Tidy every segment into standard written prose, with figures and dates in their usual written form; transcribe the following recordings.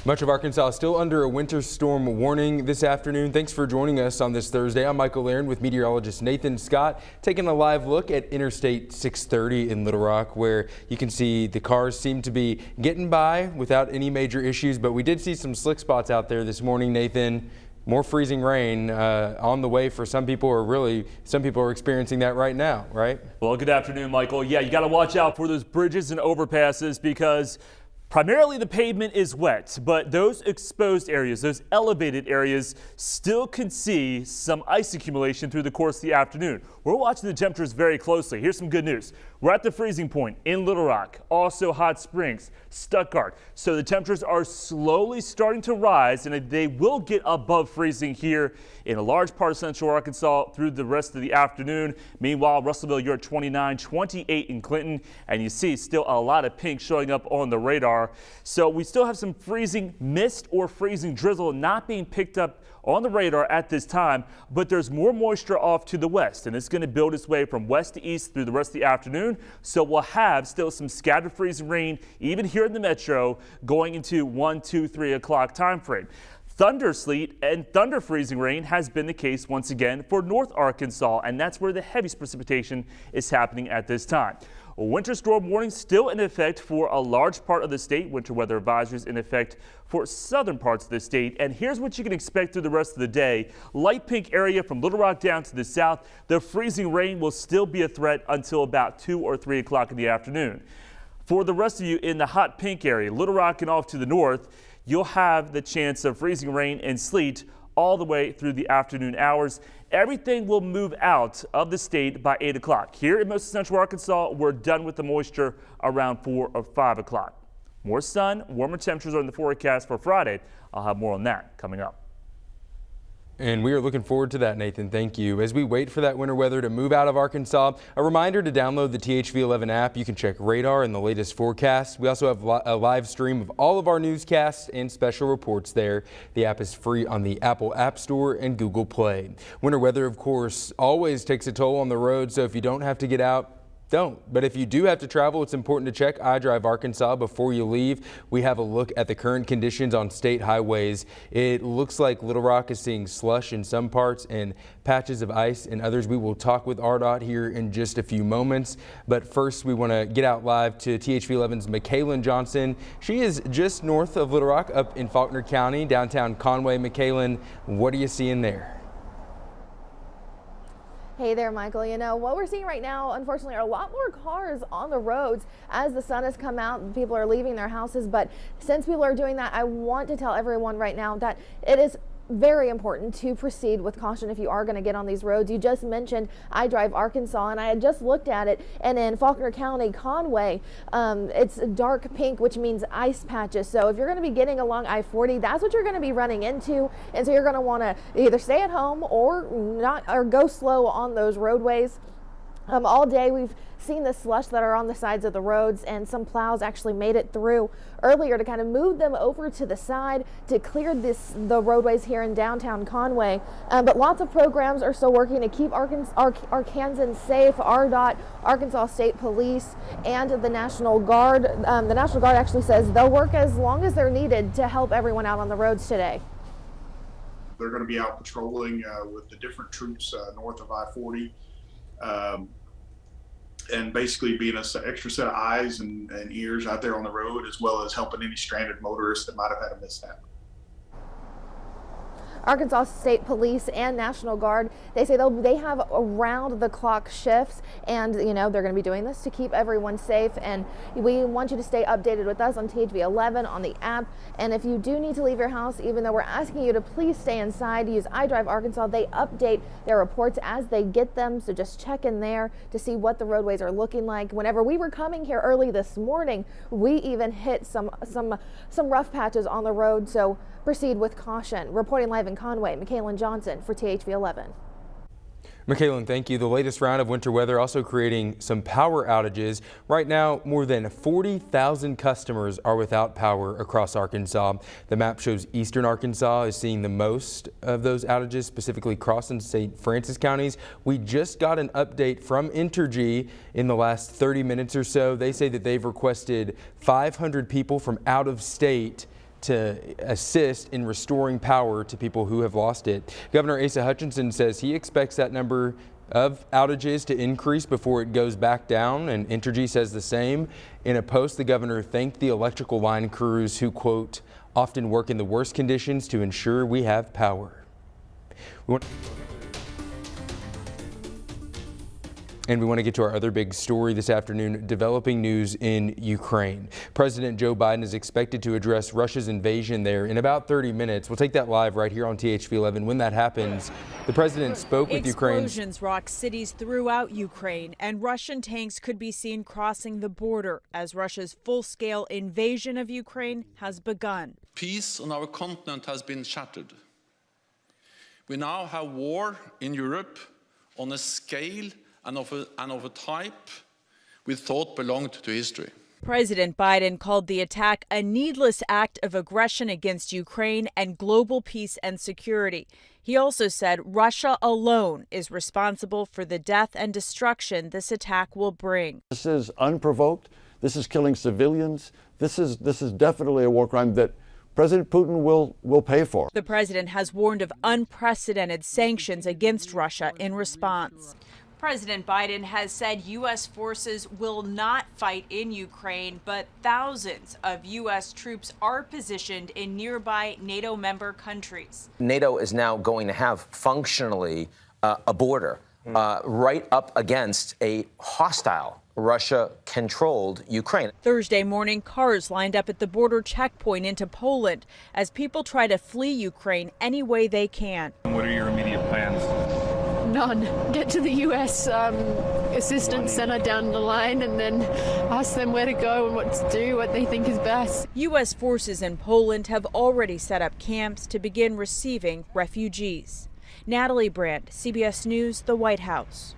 Much of Arkansas is still under a winter storm warning this afternoon. Thanks for joining us on this Thursday. I'm Michael Aaron with meteorologist Nathan Scott, taking a live look at Interstate 630 in Little Rock, where you can see the cars seem to be getting by without any major issues, but we did see some slick spots out there this morning, Nathan. More freezing rain on the way for some people, or really some people are experiencing that right now, right? Well, good afternoon, Michael. Yeah, you got to watch out for those bridges and overpasses because primarily the pavement is wet, but those exposed areas, those elevated areas, still can see some ice accumulation through the course of the afternoon. We're watching the temperatures very closely. Here's some good news. We're at the freezing point in Little Rock, also Hot Springs, Stuttgart. So the temperatures are slowly starting to rise, and they will get above freezing here in a large part of central Arkansas through the rest of the afternoon. Meanwhile, Russellville, you're at 29, 28 in Clinton, and you see still a lot of pink showing up on the radar. So we still have some freezing mist or freezing drizzle not being picked up on the radar at this time, but there's more moisture off to the west, and it's going to build its way from west to east through the rest of the afternoon. So we'll have still some scattered freezing rain even here in the metro going into 1, 2, 3 o'clock time frame. Thunder sleet and thunder freezing rain has been the case once again for North Arkansas, and that's where the heaviest precipitation is happening at this time. Winter storm warning still in effect for a large part of the state. Winter weather advisories in effect for southern parts of the state. And here's what you can expect through the rest of the day. Light pink area from Little Rock down to the south. The freezing rain will still be a threat until about 2 or 3 o'clock in the afternoon. For the rest of you in the hot pink area, Little Rock and off to the north, you'll have the chance of freezing rain and sleet all the way through the afternoon hours. Everything will move out of the state by 8 o'clock. Here in most of central Arkansas, we're done with the moisture around 4 or 5 o'clock. More sun, warmer temperatures are in the forecast for Friday. I'll have more on that coming up. And we are looking forward to that, Nathan. Thank you. As we wait for that winter weather to move out of Arkansas, a reminder to download the THV11 app. You can check radar and the latest forecast. We also have a live stream of all of our newscasts and special reports there. The app is free on the Apple App Store and Google Play. Winter weather, of course, always takes a toll on the road, so if you don't have to get out, don't. But if you do have to travel, it's important to check iDrive Arkansas before you leave. We have a look at the current conditions on state highways. It looks like Little Rock is seeing slush in some parts and patches of ice in others. We will talk with RDOT here in just a few moments. But first, we want to get out live to THV11's McKaylin Johnson. She is just north of Little Rock up in Faulkner County, downtown Conway. McKaylin, what are you seeing there? Hey there, Michael. You know, what we're seeing right now, unfortunately, are a lot more cars on the roads as the sun has come out. People are leaving their houses. But since people are doing that, I want to tell everyone right now that it is very important to proceed with caution if you are going to get on these roads. You just mentioned iDrive Arkansas, and I had just looked at it, and in Faulkner County, Conway, it's dark pink, which means ice patches. So if you're going to be getting along I-40, that's what you're going to be running into, and so you're going to want to either stay at home or go slow on those roadways. All day we've seen the slush that are on the sides of the roads, and some plows actually made it through earlier to kind of move them over to the side to clear the roadways here in downtown Conway. But lots of programs are still working to keep Arkansans safe. RDOT, Arkansas State Police, and the National Guard. The National Guard actually says they'll work as long as they're needed to help everyone out on the roads today. They're going to be out patrolling with the different troops north of I-40. And basically being an extra set of eyes and ears out there on the road, as well as helping any stranded motorists that might have had a mishap. Arkansas State Police and National Guard, they say they have around the clock shifts, and you know they're going to be doing this to keep everyone safe. And we want you to stay updated with us on THV11 on the app. And if you do need to leave your house, even though we're asking you to please stay inside, use iDrive Arkansas. They update their reports as they get them, so just check in there to see what the roadways are looking like. Whenever we were coming here early this morning, we even hit some rough patches on the road, so proceed with caution. Reporting live in Conway, McKaylin Johnson for THV11. McKaylin, thank you. The latest round of winter weather also creating some power outages. Right now, more than 40,000 customers are without power across Arkansas. The map shows eastern Arkansas is seeing the most of those outages, specifically Cross and St. Francis counties. We just got an update from Entergy in the last 30 minutes or so. They say that they've requested 500 people from out of state to assist in restoring power to people who have lost it. Governor Asa Hutchinson says he expects that number of outages to increase before it goes back down, and Entergy says the same. In a post, the governor thanked the electrical line crews who, quote, often work in the worst conditions to ensure we have power. And we want to get to our other big story this afternoon, developing news in Ukraine. President Joe Biden is expected to address Russia's invasion there in about 30 minutes. We'll take that live right here on THV11. When that happens, the president spoke with Ukraine. Explosions rock cities throughout Ukraine, and Russian tanks could be seen crossing the border as Russia's full-scale invasion of Ukraine has begun. Peace on our continent has been shattered. We now have war in Europe on a scale and of a type we thought belonged to history. President Biden called the attack a needless act of aggression against Ukraine and global peace and security. He also said Russia alone is responsible for the death and destruction this attack will bring. This is unprovoked. This is killing civilians. This is definitely a war crime that President Putin will pay for. The president has warned of unprecedented sanctions against Russia in response. President Biden has said U.S. forces will not fight in Ukraine, but thousands of U.S. troops are positioned in nearby NATO member countries. NATO is now going to have functionally a border right up against a hostile Russia-controlled Ukraine. Thursday morning, cars lined up at the border checkpoint into Poland as people try to flee Ukraine any way they can. What are your immediate plans? None. Get to the U.S. Assistance Center down the line and then ask them where to go and what to do, what they think is best. U.S. forces in Poland have already set up camps to begin receiving refugees. Natalie Brandt, CBS News, the White House.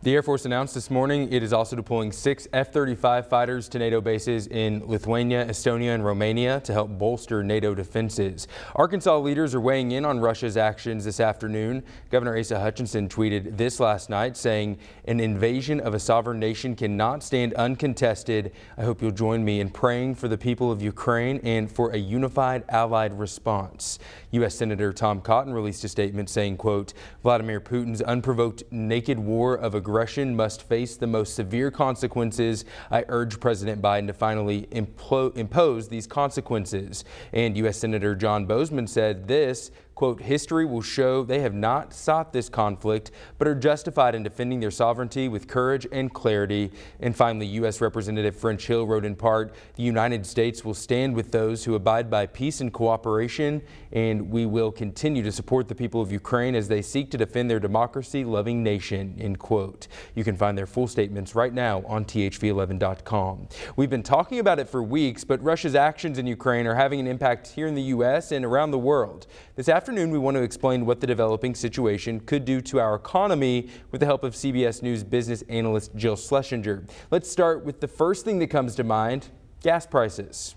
The Air Force announced this morning it is also deploying 6 F-35 fighters to NATO bases in Lithuania, Estonia, and Romania to help bolster NATO defenses. Arkansas leaders are weighing in on Russia's actions this afternoon. Governor Asa Hutchinson tweeted this last night, saying, "An invasion of a sovereign nation cannot stand uncontested. I hope you'll join me in praying for the people of Ukraine and for a unified allied response." U.S. Senator Tom Cotton released a statement saying, quote, "Vladimir Putin's unprovoked naked war of aggression must face the most severe consequences. I urge President Biden to finally impose these consequences." And U.S. Senator John Bozeman said this, quote, "History will show they have not sought this conflict, but are justified in defending their sovereignty with courage and clarity." And finally, U.S. Representative French Hill wrote in part, "The United States will stand with those who abide by peace and cooperation, and we will continue to support the people of Ukraine as they seek to defend their democracy-loving nation," end quote. You can find their full statements right now on thv11.com. We've been talking about it for weeks, but Russia's actions in Ukraine are having an impact here in the U.S. and around the world. This afternoon, we want to explain what the developing situation could do to our economy with the help of CBS News business analyst Jill Schlesinger. Let's start with the first thing that comes to mind, gas prices.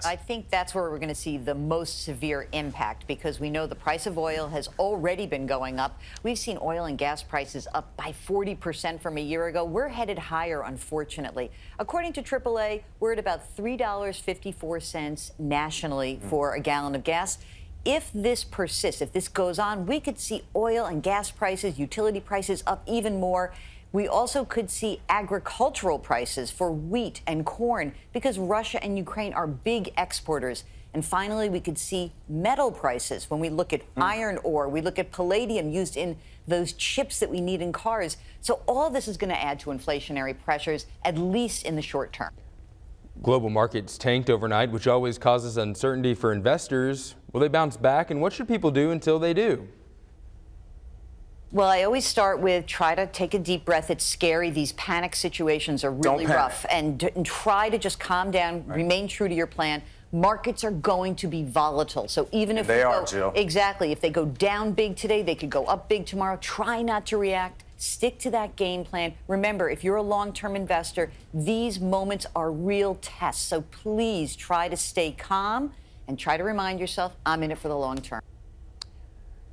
I think that's where we're going to see the most severe impact because we know the price of oil has already been going up. We've seen oil and gas prices up by 40% from a year ago. We're headed higher, unfortunately. According to AAA, we're at about $3.54 nationally for a gallon of gas. If this persists, if this goes on, we could see oil and gas prices, utility prices up even more. We also could see agricultural prices for wheat and corn because Russia and Ukraine are big exporters. And finally, we could see metal prices when we look at iron ore, we look at palladium used in those chips that we need in cars. So all of this is going to add to inflationary pressures, at least in the short term. Global markets tanked overnight, which always causes uncertainty for investors. Will they bounce back, and what should people do until they do? Well, I always start with try to take a deep breath. It's scary. These panic situations are really rough. And try to just calm down, remain true to your plan. Markets are going to be volatile. So even if they are, Jill. Exactly. If they go down big today, they could go up big tomorrow. Try not to react. Stick to that game plan. Remember, if you're a long-term investor, these moments are real tests. So please try to stay calm and try to remind yourself, I'm in it for the long term.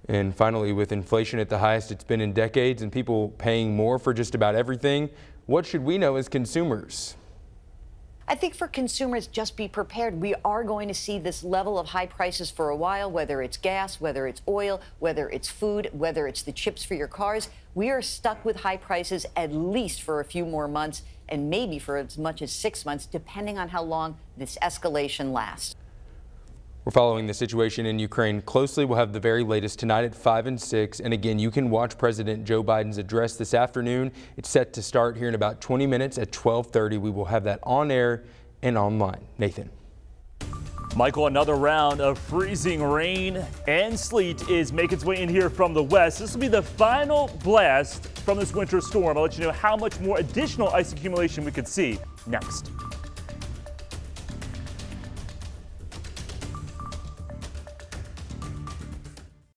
And finally, with inflation at the highest it's been in decades and people paying more for just about everything, what should we know as consumers? I think for consumers, just be prepared. We are going to see this level of high prices for a while, whether it's gas, whether it's oil, whether it's food, whether it's the chips for your cars. We are stuck with high prices at least for a few more months, and maybe for as much as 6 months, depending on how long this escalation lasts. We're following the situation in Ukraine closely. We'll have the very latest tonight at 5 and 6. And again, you can watch President Joe Biden's address this afternoon. It's set to start here in about 20 minutes at 12:30. We will have that on air and online. Nathan. Michael, another round of freezing rain and sleet is making its way in here from the west. This will be the final blast from this winter storm. I'll let you know how much more additional ice accumulation we could see next.